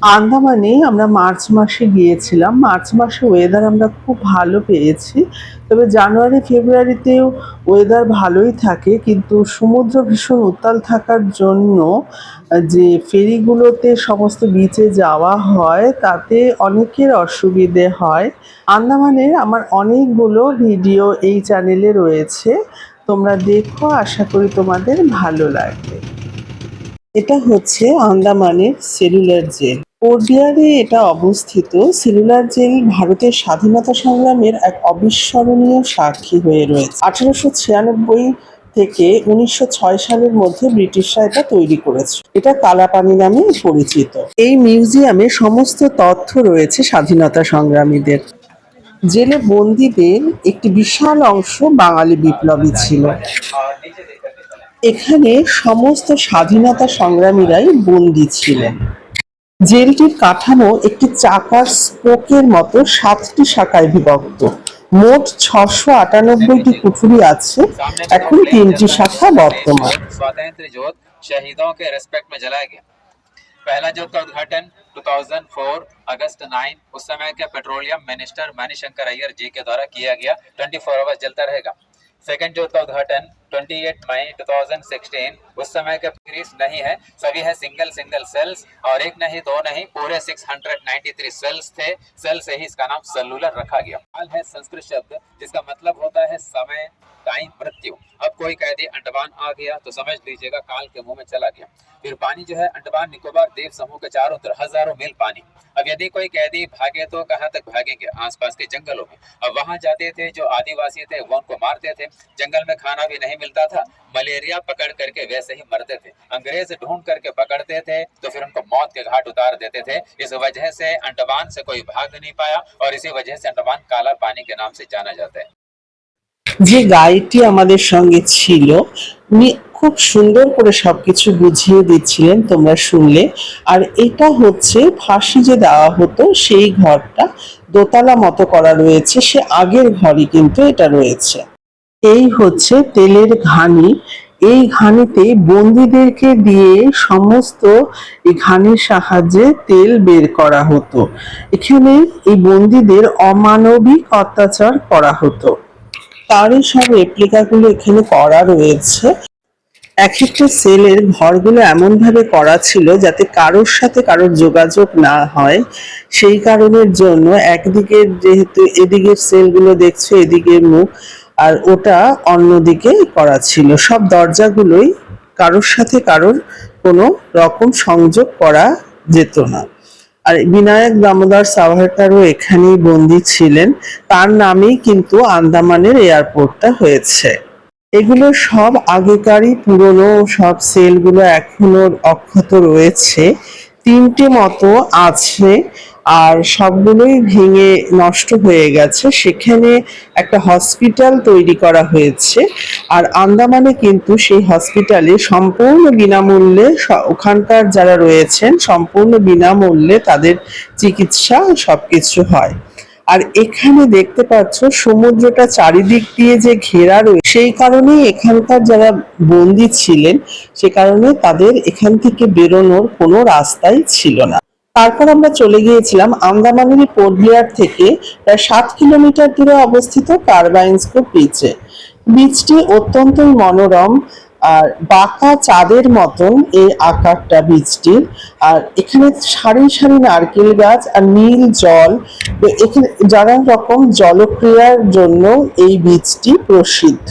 আন্দামানে আমরা মার্চ মাসে গিয়েছিলাম। মার্চ মাসে ওয়েদার আমরা খুব ভালো পেয়েছি। তবে জানুয়ারি, ফেব্রুয়ারিতেও ওয়েদার ভালোই থাকে। কিন্তু সমুদ্র ভীষণ উত্তাল থাকার জন্য যে ফেরিগুলোতে সমস্ত বিচে যাওয়া হয়, তাতে অনেকের অসুবিধে হয়। আন্দামানের আমার অনেকগুলো ভিডিও এই চ্যানেলে রয়েছে। তোমরা দেখো, আশা করি তোমাদের ভালো লাগবে। এটা হচ্ছে আন্দামানের সেলুলার জেল। পোর্ট-ব্লেয়ারে এটা অবস্থিত। সেলুলার জেল ভারতের স্বাধীনতা সংগ্রামের এক অবিস্মরণীয় সাক্ষী হয়ে রয়েছে। 1896 থেকে 1906 সালের মধ্যে ব্রিটিশরা এটা তৈরি করেছে। এটা কালাপানি নামে পরিচিত। এই মিউজিয়ামে সমস্ত তথ্য রয়েছে স্বাধীনতা সংগ্রামীদের। জেলে বন্দীদের একটি বিশাল অংশ বাঙালি বিপ্লবী ছিল। এখানে সমস্ত স্বাধীনতা সংগ্রামীরাই বন্দী ছিলেন। জেলটির কাঠামো একটি চাকার স্পোকের মতো 7টি শাখায় বিভক্ত। মোট 698টি কুঠুরি আছে। এখন 3টি শাখা বর্তমান। स्वातंत्र ज्योत शहीदों के रेस्पेक्ट में जलाया गया। पहला ज्योत का उद्घाटन 2004 अगस्त 9 उस समय के पेट्रोलियम मिनिस्टर मणिशंकर अय्यर जी के द्वारा किया गया। 24 आवर्स जलता रहेगा। सेकंड ज्योत का उद्घाटन 28 मई 2016 उस समय के ग्रीस नहीं है, सभी है सिंगल सिंगल सेल्स, और एक नहीं दो नहीं पूरे 693 सेल्स थे। सेल से ही इसका नाम सेलुलर रखा गया। काल है संस्कृत शब्द जिसका मतलब होता है समय, टाइम, मृत्यु। अब कोई कैदी अंडमान आ गया तो समझ लीजिएगा काल के मुंह में चला गया। फिर पानी जो है अंडमान निकोबार द्वीप समूह के चारों तरफ हजारों मील पानी। अब यदि कोई कैदी भागे तो कहाँ तक भागेंगे? आसपास के जंगलों में। अब वहां जाते थे जो आदिवासी थे वो उनको मारते थे। जंगल में खाना भी नहीं मिलता था, मलेरिया पकड़ करके वैसे ही मरते थे। अंग्रेज ढूंढ करके पकड़ते थे तो फिर उनको मौत के घाट उतार देते थे। इस वजह से अंडमान से कोई भाग नहीं पाया और इसी वजह से अंडमान काला पानी के नाम से जाना जाता है। যে গাইডটি আমাদের সঙ্গে ছিল, উনি খুব সুন্দর করে সবকিছু বুঝিয়ে দিচ্ছিলেন, তোমরা শুনলে। আর এটা হচ্ছে ফাঁসি যে দেওয়া হতো সেই ঘরটা, দোতলা মতো করা রয়েছে। সে আগের ঘরই কিন্তু এটা রয়েছে। এই হচ্ছে তেলের ঘানি। এই ঘানিতে বন্দীদেরকে দিয়ে সমস্ত এই ঘানির সাহায্যে তেল বের করা হতো। এখানে এই বন্দীদের অমানবিক অত্যাচার করা হতো। তারই সব রেপ্লিকাগুলো এখানে করা রয়েছে। এক একটা সেলের ঘরগুলো এমনভাবে করা ছিল যাতে কারোর সাথে কারোর যোগাযোগ না হয়। সেই কারণের জন্য একদিকে, যেহেতু এদিকের সেলগুলো দেখছো এদিকের মুখ, আর ওটা অন্যদিকে করা ছিল। সব দরজাগুলোই কারোর সাথে কারোর কোনো রকম সংযোগ করা যেত না। আর বিনায়ক দামোদর সাভারকরও এখানেই বন্দী ছিলেন। তার নামেই কিন্তু আন্দামানের এয়ারপোর্টটা হয়েছে। এগুলো সব আগেকারই পুরনো সব সেলগুলো এখনো অক্ষত রয়েছে। 3টে মতো আছে, আর সবগুলোই ভেঙে নষ্ট হয়ে গেছে। সেখানে একটা হসপিটাল তৈরি করা হয়েছে। আর আন্দামানে কিন্তু সেই হসপিটালে সম্পূর্ণ বিনামূল্যে ওখানকার যারা রয়েছেন সম্পূর্ণ বিনামূল্যে তাদের চিকিৎসা সবকিছু হয়। আর এখানে দেখতে পাচ্ছ সমুদ্রটা চারিদিক দিয়ে যে ঘেরা রয়েছে, সেই কারণেই এখানকার যারা বন্দী ছিলেন সে কারণে তাদের এখান থেকে বেরোনোর কোনো রাস্তাই ছিল না। তারপর আমরা চলে গিয়েছিলাম আন্দামানের পোর্ট ব্লেয়ার থেকে প্রায় 7 কিলোমিটার দূরে অবস্থিত কারবাইন্সকো বিচে। বিচটি অত্যন্তই মনোরম, আর বাঁকা চাঁদের মতন এই আকারটা বীজটির। আর এখানে সারি সারি নারকেল গাছ আর নীল জল। এখানে নানা রকম জলক্রিয়ার জন্য এই বীজটি প্রসিদ্ধ।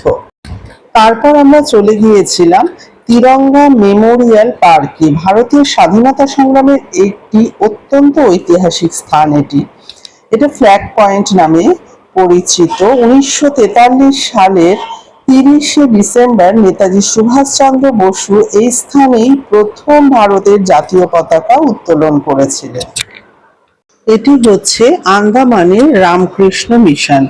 তারপর আমরা চলে গিয়েছিলাম তিরঙ্গা মেমোরিয়াল পার্কে। ভারতীয় স্বাধীনতা সংগ্রামের একটি অত্যন্ত ঐতিহাসিক স্থান এটি। এটা ফ্ল্যাগ পয়েন্ট নামে পরিচিত। 1943 সালের 30শে ডিসেম্বর নেতাজি সুভাষচন্দ্র বসু এই স্থানেই প্রথম ভারতের জাতীয় পতাকা উত্তোলন করেছিলেন। এটি হচ্ছে আন্দামানের রামকৃষ্ণ মিশন।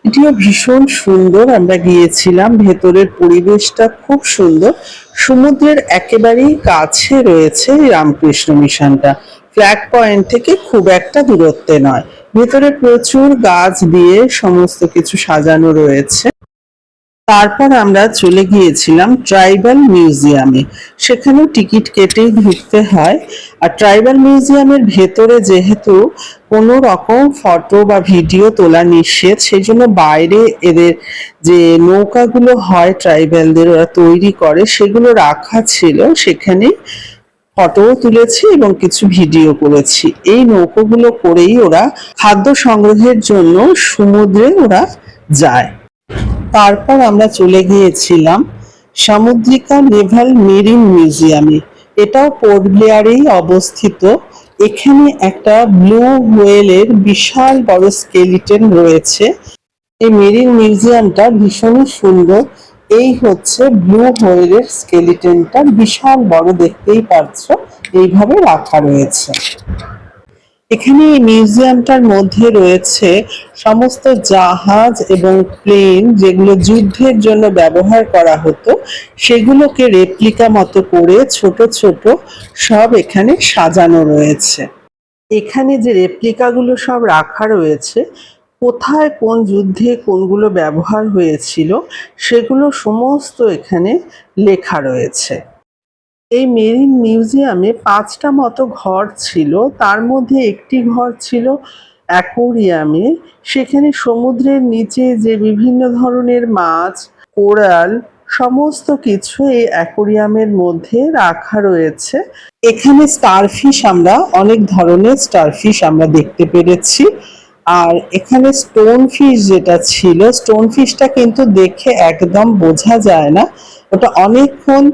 এটিও ভীষণ সুন্দর। আমরা গিয়েছিলাম, ভেতরের পরিবেশটা খুব সুন্দর। সমুদ্রের একেবারেই কাছে রয়েছে এই রামকৃষ্ণ মিশনটা। ফ্ল্যাগ পয়েন্ট থেকে খুব একটা দূরত্বে নয়। ভেতরে প্রচুর গাছ দিয়ে সমস্ত কিছু সাজানো রয়েছে। তারপর আমরা চলে গিয়েছিলাম ট্রাইবাল মিউজিয়ামে। সেখানেও টিকিট কেটেই ঢুকতে হয়। আর ট্রাইবাল মিউজিয়ামের ভেতরে যেহেতু কোনো রকম ফটো বা ভিডিও তোলা নিষেধ, সেই জন্য বাইরে এদের যে নৌকাগুলো হয় ট্রাইবালদের ওরা তৈরি করে সেগুলো রাখা ছিল, সেখানে ফটোও তুলেছি এবং কিছু ভিডিও করেছি। এই নৌকোগুলো করেই ওরা খাদ্য সংগ্রহের জন্য সমুদ্রে ওরা যায়। তারপর আমরা চলে গিয়েছিলাম সামুদ্রিকা নেভাল মেরিন মিউজিয়ামে। এটাও পোর্ট ব্লেয়ারেই অবস্থিত। এখানে একটা ব্লু হোয়েলের বিশাল বড় স্কেলিটন রয়েছে। এই মেরিন মিউজিয়ামটা ভীষণই সুন্দর। এই হচ্ছে ব্লু হোয়েলের স্কেলিটনটা, বিশাল বড়, দেখতেই পাচ্ছো এইভাবে রাখা রয়েছে। এখানে এই মিউজিয়ামটার মধ্যে রয়েছে সমস্ত জাহাজ এবং প্লেন যেগুলো যুদ্ধের জন্য ব্যবহার করা হতো, সেগুলোকে রেপ্লিকা মতো করে ছোট ছোট সব এখানে সাজানো রয়েছে। এখানে যে রেপ্লিকাগুলো সব রাখা রয়েছে, কোথায় কোন যুদ্ধে কোনগুলো ব্যবহার হয়েছিল সেগুলো সমস্ত এখানে লেখা রয়েছে। এই মেরিন মিউজিয়ামে ৫টা মতো ঘর ছিল। তার মধ্যে একটি ঘর ছিল অ্যাকোরিয়ামে। সেখানে সমুদ্রের নিচে যে বিভিন্ন ধরনের মাছ, কোরাল, সমস্ত কিছু এই অ্যাকোরিয়ামের মধ্যে রাখা রয়েছে। এখানে স্টারফিশ, আমরা অনেক ধরনের স্টারফিশ আমরা দেখতে পেরেছি। আর এখানে স্টোন ফিশ যেটা ছিল, স্টোন ফিশটা কিন্তু দেখে একদম বোঝা যায় না, ওটা অনেকক্ষণ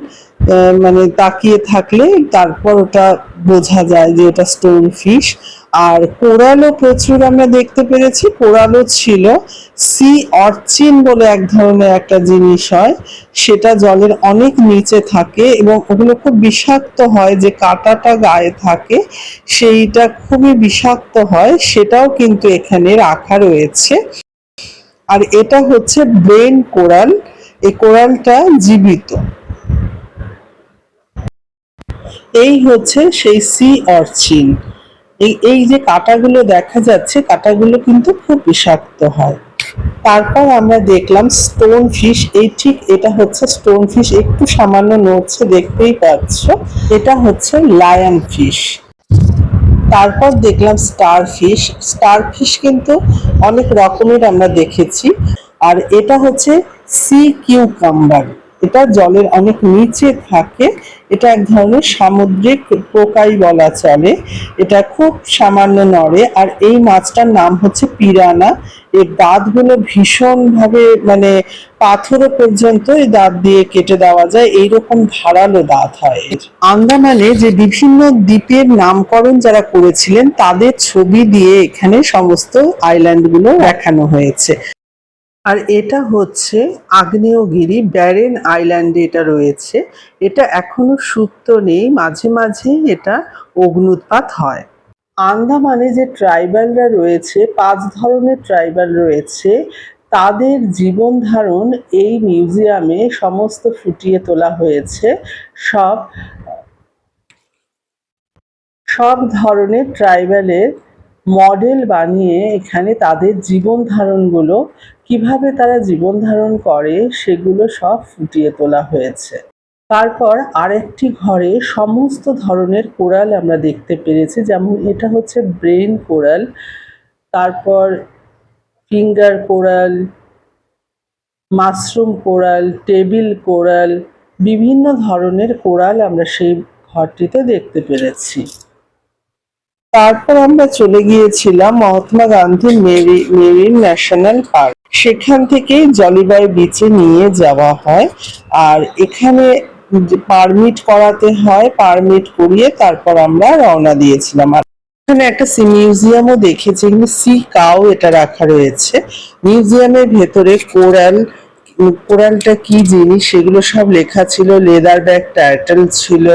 মানে তাকিয়ে থাকলে তারপর ওটা বোঝা যায় যে ওটা স্টোন ফিশ। আর কোরালও প্রচুর আমরা দেখতে পেরেছি। কোরালও ছিল। সি অর্চিন বলে এক ধরনের একটা জিনিস হয়, সেটা জলের অনেক নিচে থাকে এবং ওগুলো খুব বিষাক্ত হয়, যে কাঁটাটা গায়ে থাকে সেইটা খুবই বিষাক্ত হয়, সেটাও কিন্তু এখানে রাখা রয়েছে। আর এটা হচ্ছে ব্রেন কোরাল। এই কোরালটা জীবিত। এই হচ্ছে সেই সি অর্চিন। এই যে কাঁটাগুলো দেখা যাচ্ছে, কাঁটাগুলো কিন্তু খুব বিষাক্ত হয়। তারপর আমরা দেখলাম স্টোন ফিশ। এই ঠিক এটা হচ্ছে স্টোন ফিশ, একটু সামান্য নড়ছে, দেখতেই পাচ্ছ। এটা হচ্ছে লায়ন ফিশ। তারপর দেখলাম স্টার ফিশ। স্টার ফিশ কিন্তু অনেক রকমের আমরা দেখেছি। আর এটা হচ্ছে সি কিউকাম্বার। এটা জলের অনেক নিচে থাকে। এটা এক ধরনের সামুদ্রিক পোকাই বলা চলে। এটা খুব সামান্য নড়ে। আর এই মাছটার নাম হচ্ছে পিরানা। এর দাঁতগুলো ভীষণভাবে, মানে পাথরও পর্যন্ত এই দাঁত দিয়ে কেটে দেওয়া যায়, এইরকম ধারালো দাঁত হয় এর। আন্দামানে যে বিভিন্ন দ্বীপের নামকরণ যারা করেছিলেন তাদের ছবি দিয়ে এখানে সমস্ত আইল্যান্ডগুলো দেখানো হয়েছে। আর এটা হচ্ছে আগ্নেয়গিরি, ব্যারেন আইল্যান্ডে এটা রয়েছে। এটা এখনো সুপ্ত নেই, মাঝে মাঝে এটা অগ্ন্যুৎপাত হয়। আন্দামানে যে ট্রাইবালরা রয়েছে, 5 ধরনের ট্রাইবাল রয়েছে, তাদের জীবন ধারণ এই মিউজিয়ামে সমস্ত ফুটিয়ে তোলা হয়েছে। সব সব ধরনের ট্রাইবালের মডেল বানিয়ে এখানে তাদের জীবন ধারণগুলো, কিভাবে তারা জীবন ধারণ করে সেগুলো সব ফুটিয়ে তোলা হয়েছে। তারপর আরেকটি ঘরে সমস্ত ধরনের কোরাল আমরা দেখতে পেরেছি, যেমন এটা হচ্ছে ব্রেন কোরাল, তারপর finger coral, mushroom coral, table coral, বিভিন্ন ধরনের কোরাল আমরা সেই ঘরটিতে দেখতে পেরেছি। তারপর আমরা চলে গিয়েছিলাম Mahatma Gandhi marine national park. সেখান থেকে জলিবাই বিচে নিয়ে যাওয়া হয়। আর এখানে পারমিট করাতে হয়, পারমিট করিয়ে তারপর আমরা রওনা দিয়েছিলাম। আর এখানে একটা সি মিউজিয়ামও দেখেছি, এখানে সি কাউ এটা রাখা রয়েছে। মিউজিয়ামের ভেতরে কোরাল, কোরালটা কি জিনিস সেগুলো সব লেখা ছিল। লেদার ব্যাগ টার্টল ছিল।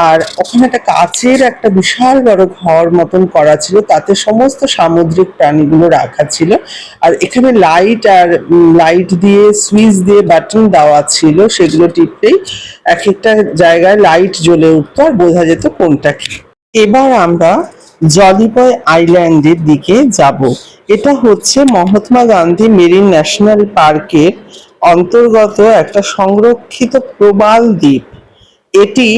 আর ওখানে একটা কাচের একটা বিশাল বড় ঘর মতন করা ছিল, তাতে সমস্ত সামুদ্রিক প্রাণীগুলো রাখা ছিল। আর এখানে লাইট, আর লাইট দিয়ে সুইচ দিয়ে বাটন দেওয়া ছিল, সেগুলো টিপতেই এক একটা জায়গায় লাইট জ্বলে উঠতো আর বোঝা যেত কোনটা কি। এবার আমরা জলিবয় আইল্যান্ডের দিকে যাব। এটা হচ্ছে মহাত্মা গান্ধী মেরিন ন্যাশনাল পার্কের অন্তর্গত একটা সংরক্ষিত প্রবাল দ্বীপ। এটি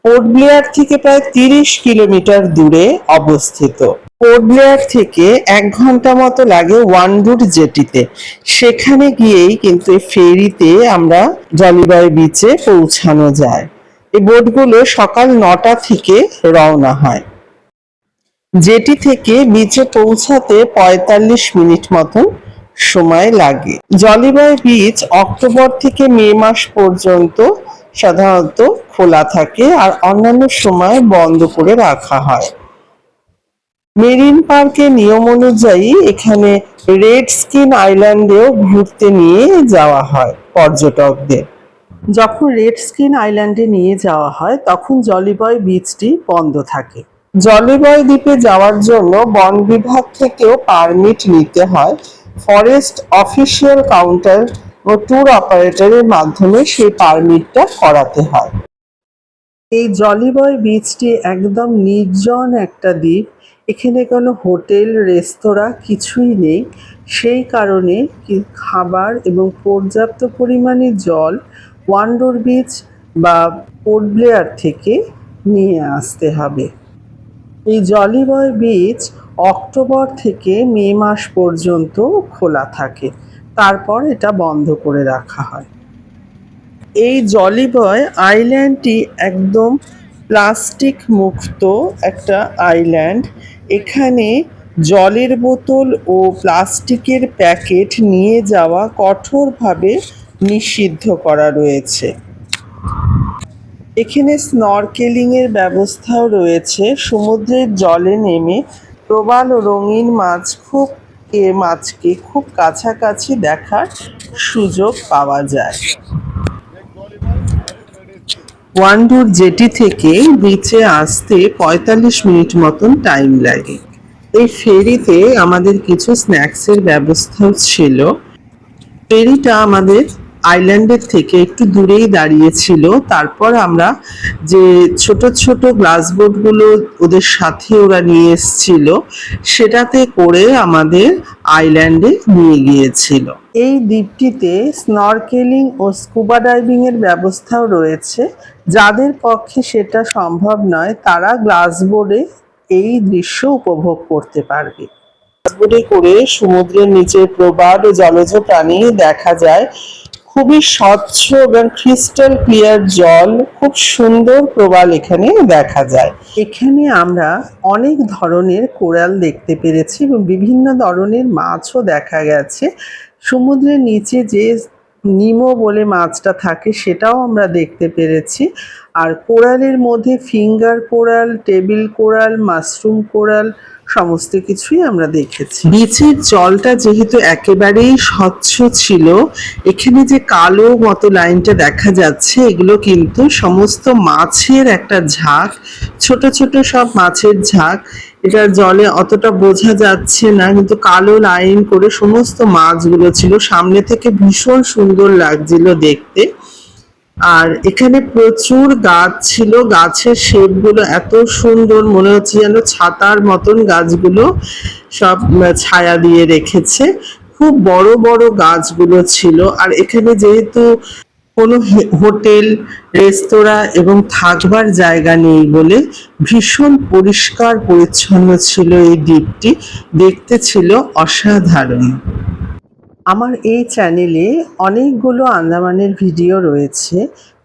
পোর্ট ব্লেয়ার থেকে প্রায় 30 কিলোমিটার দূরে অবস্থিত। পোর্ট ব্লেয়ার থেকে 1 ঘন্টা মতো লাগে ওয়ান্ডুর জেটিতে। সেখানে গিয়েই কিন্তু এই ফেরিতে আমরা জলিবয় বিচে পৌঁছানো যায়। এই বোটগুলো সকাল 9টা থেকে রওনা হয়। জেটি থেকে বিচে পৌঁছাতে 45 মিনিট মতন সময় লাগে। জলিবয় বিচ অক্টোবর থেকে মে মাস পর্যন্ত সাধারণত খোলা থাকে আর অন্যান্য সময় বন্ধ করে রাখা হয়। মেরিন পার্কের নিয়ম অনুযায়ী এখানে রেড স্কিন আইল্যান্ডেও ঘুরতে নিয়ে যাওয়া হয় পর্যটকদের। যখন রেড স্কিন আইল্যান্ডে নিয়ে যাওয়া হয় তখন জলিবয় বিচটি বন্ধ থাকে। জলিবয় দ্বীপে যাওয়ার জন্য বন বিভাগ থেকেও পারমিট নিতে হয়। ফরেস্ট অফিসিয়াল কাউন্টার ও ট্যুর অপারেটরের মাধ্যমে সেই পারমিটটা করাতে হয়। এই জলিবয় বিচটি একদম নির্জন একটা দ্বীপ। এখানে কোনো হোটেল রেস্তোরাঁ কিছুই নেই। সেই কারণে খাবার এবং পর্যাপ্ত পরিমাণে জল ওয়ান্ডোর বিচ বা পোর্ট ব্লেয়ার থেকে নিয়ে আসতে হবে। এই জলিবয় বিচ অক্টোবর থেকে মে মাস পর্যন্ত খোলা থাকে, তারপর এটা বন্ধ করে রাখা হয়। এই জলিবয় আইল্যান্ডটি একদম প্লাস্টিক মুক্ত একটা আইল্যান্ড। এখানে জলের বোতল ও প্লাস্টিকের প্যাকেট নিয়ে যাওয়া কঠোরভাবে নিষিদ্ধ করা রয়েছে। এখানে স্নরকেলিং এর ব্যবস্থাও রয়েছে। সমুদ্রের জলে নেমে প্রবাল ও রঙিন মাছকে খুব কাছাকাছি দেখার সুযোগ পাওয়া যায়। ওয়ান্ডুর জেটি থেকে বিচে আসতে 45 মিনিট মতন টাইম লাগে। এই ফেরিতে আমাদের কিছু স্ন্যাক্সের ব্যবস্থাও ছিল। ফেরিটা আমাদের আইল্যান্ডের থেকে একটু দূরেই দাঁড়িয়েছিল। তারপর আমরা যে ছোট ছোট গ্লাস বোটগুলো ওদের সাথে ওরা নিয়ে এসেছিল সেটাতে করে আমাদের আইল্যান্ডে নিয়ে গিয়েছিল। এই দ্বীপটিতে স্নরকেলিং ও স্কুবা ডাইভিং এর ব্যবস্থাও রয়েছে। যাদের পক্ষে সেটা সম্ভব নয় তারা গ্লাস বোর্ডে এই দৃশ্য উপভোগ করতে পারবে। বোটে করে সমুদ্রের নিচে প্রবাল ও জলজ প্রাণী দেখা যায়। খুবই স্বচ্ছ এবং ক্রিস্টাল ক্লিয়ার জল, খুব সুন্দর প্রবাল এখানে দেখা যায়। এখানে আমরা অনেক ধরনের কোরাল দেখতে পেরেছি এবং বিভিন্ন ধরনের মাছও দেখা গেছে। সমুদ্রের নিচে যে নিমো বলে মাছটা থাকে সেটাও আমরা দেখতে পেরেছি। আর কোরালের মধ্যে finger coral, table coral, mushroom coral সমস্ত কিছুই আমরা দেখেছি। বিচের জলটা যেহেতু একেবারেই স্বচ্ছ ছিল, এখানে যে কালো মতো লাইনটা দেখা যাচ্ছে এগুলো কিন্তু সমস্ত মাছের একটা ঝাঁক, ছোট ছোট সব মাছের ঝাঁক। এটা জলে অতটা বোঝা যাচ্ছে না, কিন্তু কালো লাইন করে সমস্ত মাছগুলো ছিল। সামনে থেকে ভীষণ সুন্দর লাগছিল দেখতে। আর এখানে প্রচুর গাছ ছিল, গাছের শেপগুলো এত সুন্দর, মনে হচ্ছে যেন ছাতার মতন গাছগুলো সব ছায়া দিয়ে রেখেছে। খুব বড় বড় গাছগুলো ছিল। আর এখানে যেহেতু কোনো হোটেল রেস্তোরাঁ এবং থাকবার জায়গা নেই বলে ভীষণ পরিষ্কার পরিচ্ছন্ন ছিল এই দ্বীপটি, দেখতে ছিল অসাধারণ। আমার এই চ্যানেলে অনেকগুলো আন্দামানের ভিডিও রয়েছে,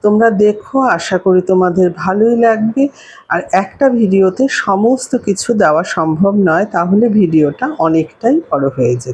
তোমরা দেখো, আশা করি তোমাদের ভালোই লাগবে। আর একটা ভিডিওতে সমস্ত কিছু দেওয়া সম্ভব নয়, তাহলে ভিডিওটা অনেকটাই বড় হয়ে যেত।